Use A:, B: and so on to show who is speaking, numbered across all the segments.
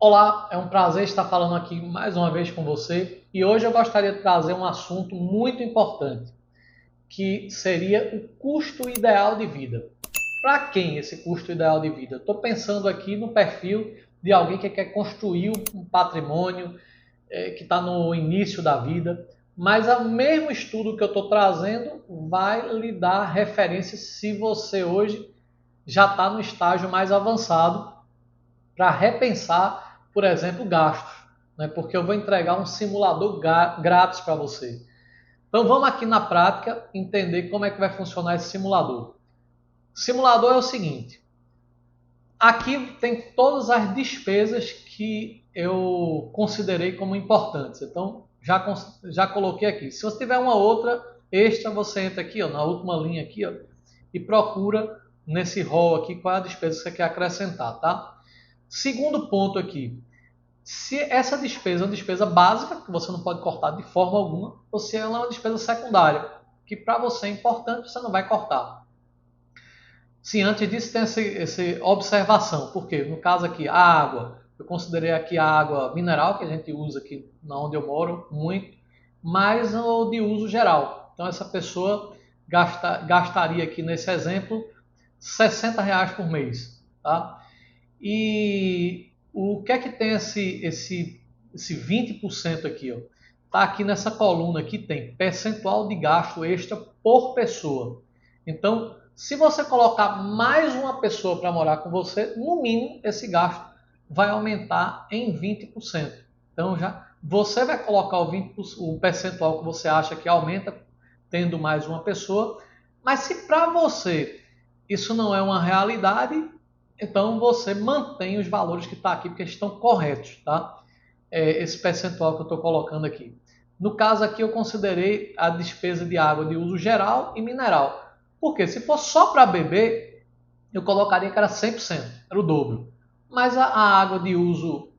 A: Olá, é um prazer estar falando aqui mais uma vez com você e hoje eu gostaria de trazer um assunto muito importante, que seria o custo ideal de vida. Para quem esse custo ideal de vida? Estou pensando aqui no perfil de alguém que quer construir um patrimônio, que está no início da vida, mas o mesmo estudo que eu estou trazendo vai lhe dar referência se você hoje já está no estágio mais avançado para repensar, por exemplo, gastos, né? Porque eu vou entregar um simulador grátis para você. Então vamos aqui na prática entender como é que vai funcionar esse simulador. O simulador é o seguinte: aqui tem todas as despesas que eu considerei como importantes. Então já coloquei aqui. Se você tiver uma outra extra, você entra aqui, ó, na última linha aqui, ó, e procura nesse rol aqui qual é a despesa que você quer acrescentar, tá? Segundo ponto aqui, se essa despesa é uma despesa básica, que você não pode cortar de forma alguma, ou se ela é uma despesa secundária, que para você é importante, você não vai cortar. Se antes disso tem essa observação, porque no caso aqui, a água, eu considerei aqui a água mineral, que a gente usa aqui onde eu moro muito, mas o de uso geral. Então essa pessoa gastaria aqui nesse exemplo R$ 60 por mês. Tá? E o que é que tem esse 20% aqui? Ó? Tá aqui nessa coluna aqui, tem percentual de gasto extra por pessoa. Então, se você colocar mais uma pessoa para morar com você, no mínimo esse gasto vai aumentar em 20%. Então, já você vai colocar o percentual que você acha que aumenta tendo mais uma pessoa, mas se para você isso não é uma realidade, então você mantém os valores que está aqui, porque estão corretos, tá? Esse percentual que eu estou colocando aqui. No caso aqui, eu considerei a despesa de água de uso geral e mineral. Porque se for só para beber, eu colocaria que era 100%, era o dobro. Mas a água de uso,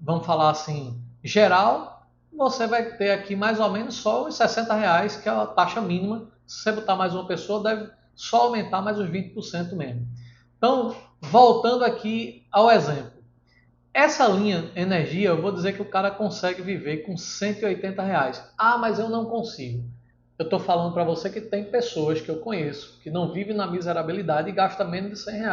A: vamos falar assim, geral, você vai ter aqui mais ou menos só os R$ 60, que é a taxa mínima. Se você botar mais uma pessoa, deve só aumentar mais os 20% mesmo. Então, voltando aqui ao exemplo. Essa linha energia, eu vou dizer que o cara consegue viver com R$ 180. Ah, mas eu não consigo. Eu estou falando para você que tem pessoas que eu conheço que não vivem na miserabilidade e gastam menos de R$ 100.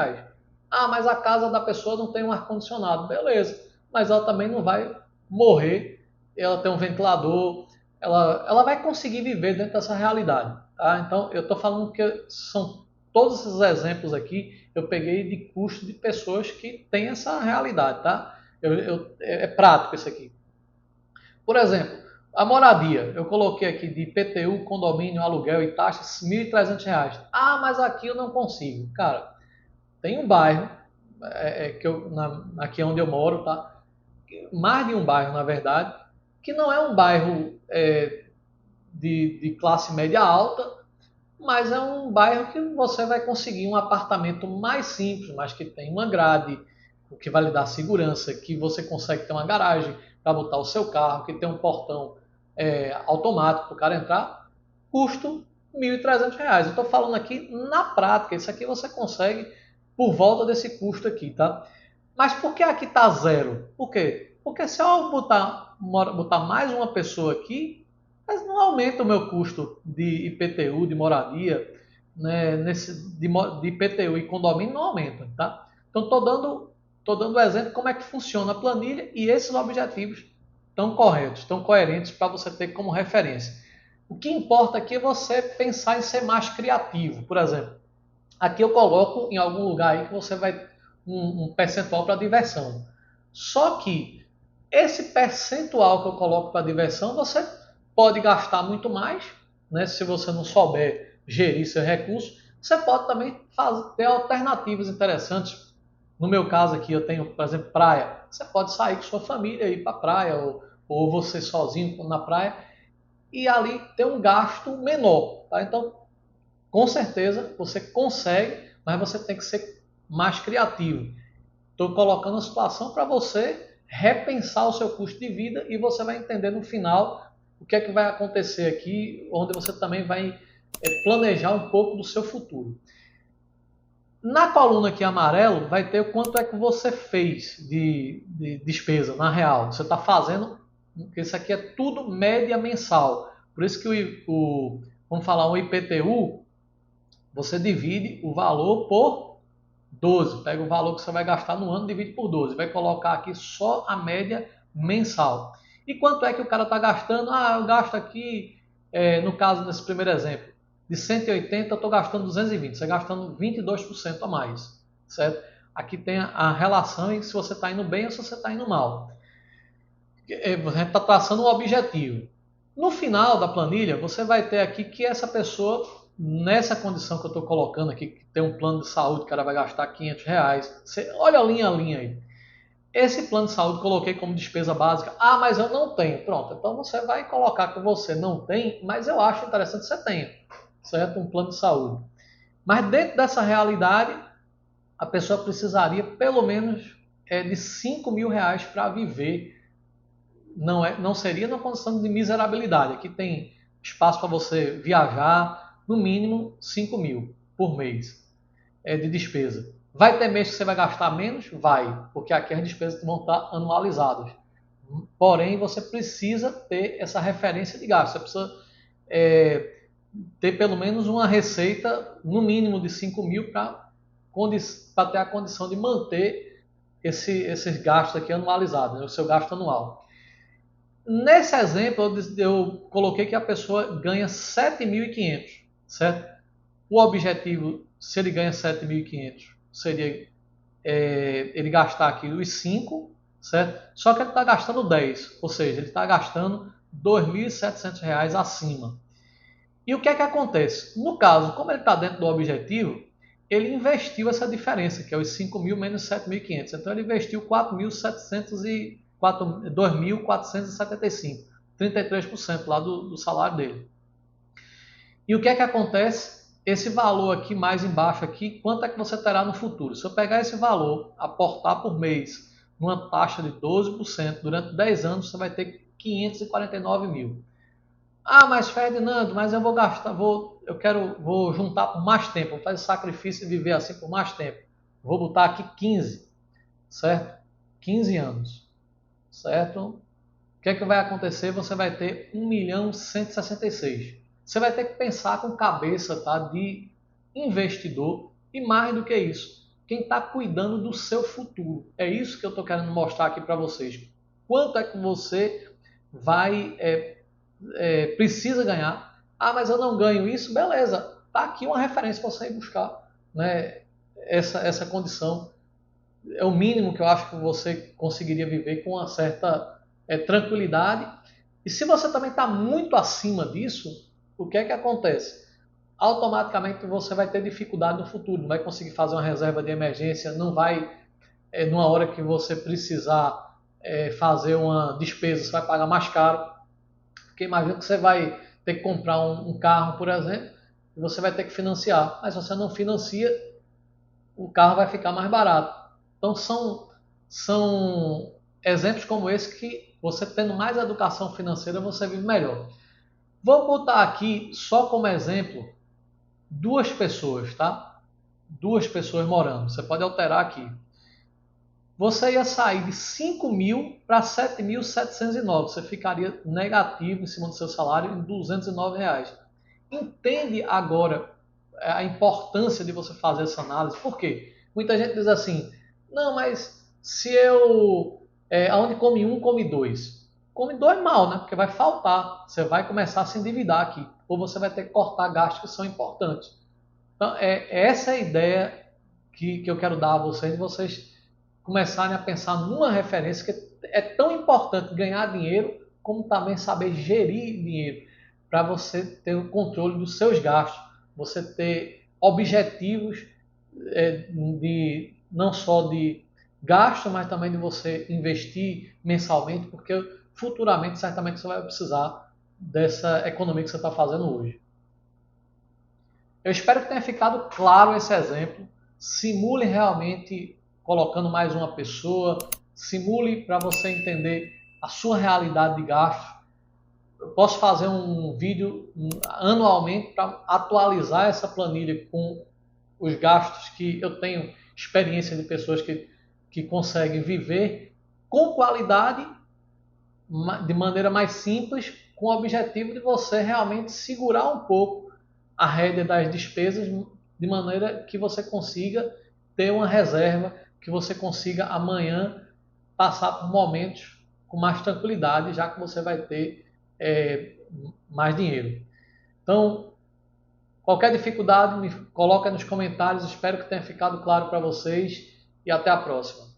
A: Ah, mas a casa da pessoa não tem um ar-condicionado. Beleza, mas ela também não vai morrer. Ela tem um ventilador, ela vai conseguir viver dentro dessa realidade. Tá? Então, eu estou falando que são todos esses exemplos aqui, eu peguei de custo de pessoas que têm essa realidade. Tá? É prático isso aqui. Por exemplo, a moradia, eu coloquei aqui de IPTU, condomínio, aluguel e taxas, R$ 1.300. Ah, mas aqui eu não consigo. Cara, tem um bairro, aqui onde eu moro, tá? Mais de um bairro, na verdade, que não é um bairro de classe média alta, mas é um bairro que você vai conseguir um apartamento mais simples, mas que tem uma grade, o que vai lhe dar segurança, que você consegue ter uma garagem para botar o seu carro, que tem um portão automático para o cara entrar, custo R$ 1.300. Eu estou falando aqui na prática, isso aqui você consegue por volta desse custo aqui, tá? Mas por que aqui está zero? Por quê? Porque se eu botar mais uma pessoa aqui, mas não aumenta o meu custo de IPTU, de moradia, né, de IPTU e condomínio não aumenta, tá? Então tô dando o exemplo de como é que funciona a planilha e esses objetivos estão corretos, estão coerentes para você ter como referência. O que importa aqui é você pensar em ser mais criativo. Por exemplo, aqui eu coloco em algum lugar aí que você vai um percentual para diversão. Só que esse percentual que eu coloco para diversão, você pode gastar muito mais, né? Se você não souber gerir seus recursos, você pode também ter alternativas interessantes. No meu caso aqui, eu tenho, por exemplo, praia. Você pode sair com sua família e ir para a praia, ou você sozinho na praia, e ali ter um gasto menor. Tá? Então, com certeza, você consegue, mas você tem que ser mais criativo. Estou colocando a situação para você repensar o seu custo de vida e você vai entender no final o que é que vai acontecer aqui, onde você também vai planejar um pouco do seu futuro. Na coluna aqui amarelo vai ter o quanto é que você fez de despesa na real. Você está fazendo, isso aqui é tudo média mensal. Por isso que vamos falar, um IPTU, você divide o valor por 12. Pega o valor que você vai gastar no ano, divide por 12. Vai colocar aqui só a média mensal. E quanto é que o cara está gastando? Ah, eu gasto aqui, no caso, nesse primeiro exemplo, de 180 eu estou gastando 220. Você está gastando 22% a mais, certo? Aqui tem a relação em se você está indo bem ou se você está indo mal. A gente está traçando um objetivo. No final da planilha, você vai ter aqui que essa pessoa, nessa condição que eu estou colocando aqui, que tem um plano de saúde, o cara vai gastar R$ 500. Você, olha a linha aí. Esse plano de saúde coloquei como despesa básica. Ah, mas eu não tenho. Pronto, então você vai colocar que você não tem, mas eu acho interessante que você tenha, certo? Um plano de saúde. Mas dentro dessa realidade, a pessoa precisaria pelo menos de R$ 5.000 para viver. Não seria na condição de miserabilidade. Aqui tem espaço para você viajar, no mínimo 5.000 por mês de despesa. Vai ter mês que você vai gastar menos? Vai, porque aqui as despesas vão estar anualizadas. Porém, você precisa ter essa referência de gasto. Você precisa ter pelo menos uma receita, no mínimo de 5.000, para ter a condição de manter esses gastos aqui anualizados, né, o seu gasto anual. Nesse exemplo, eu coloquei que a pessoa ganha 7.500, certo? O objetivo, se ele ganha 7.500, seria ele gastar aqui os 5, certo? Só que ele está gastando 10, ou seja, ele está gastando R$ 2.700 acima. E o que é que acontece? No caso, como ele está dentro do objetivo, ele investiu essa diferença, que é os 5.000 menos 7.500. Então ele investiu 2.475, 33% lá do salário dele. E o que é que acontece? Esse valor aqui mais embaixo aqui, quanto é que você terá no futuro? Se eu pegar esse valor, aportar por mês numa taxa de 12%, durante 10 anos você vai ter 549 mil. Ah, mas Ferdinando, mas eu vou gastar, vou juntar por mais tempo, vou fazer sacrifício e viver assim por mais tempo. Vou botar aqui 15, certo? 15 anos, certo? O que é que vai acontecer? Você vai ter 1.166. Você vai ter que pensar com cabeça, tá, de investidor e mais do que isso, quem está cuidando do seu futuro. É isso que eu estou querendo mostrar aqui para vocês. Quanto é que você vai precisa ganhar. Ah, mas eu não ganho isso? Beleza, tá aqui uma referência para você ir buscar, né, essa condição. É o mínimo que eu acho que você conseguiria viver com uma certa tranquilidade. E se você também está muito acima disso, o que é que acontece? Automaticamente você vai ter dificuldade no futuro, não vai conseguir fazer uma reserva de emergência, não vai, numa hora que você precisar fazer uma despesa, você vai pagar mais caro. Porque imagina que você vai ter que comprar um carro, por exemplo, e você vai ter que financiar. Mas se você não financia, o carro vai ficar mais barato. Então são exemplos como esse que você tendo mais educação financeira, você vive melhor. Vou botar aqui só como exemplo duas pessoas, tá? Duas pessoas morando. Você pode alterar aqui. Você ia sair de 5.000 para 7.709. Você ficaria negativo em cima do seu salário em R$ 209. Entende agora a importância de você fazer essa análise? Por quê? Muita gente diz assim, não, mas se eu... aonde come um, come dois. Come dois mal, né? Porque vai faltar. Você vai começar a se endividar aqui. Ou você vai ter que cortar gastos que são importantes. Então, essa é a ideia que eu quero dar a vocês começarem a pensar numa referência que é tão importante ganhar dinheiro, como também saber gerir dinheiro, para você ter o controle dos seus gastos, você ter objetivos de não só de gasto, mas também de você investir mensalmente, porque futuramente certamente você vai precisar dessa economia que você está fazendo hoje. Eu espero que tenha ficado claro esse exemplo. Simule realmente colocando mais uma pessoa, simule para você entender a sua realidade de gasto. Eu posso fazer um vídeo anualmente para atualizar essa planilha com os gastos que eu tenho experiência de pessoas que conseguem viver com qualidade, de maneira mais simples, com o objetivo de você realmente segurar um pouco a rédea das despesas, de maneira que você consiga ter uma reserva, que você consiga amanhã passar por momentos com mais tranquilidade, já que você vai ter mais dinheiro. Então, qualquer dificuldade, me coloca nos comentários. Espero que tenha ficado claro para vocês e até a próxima.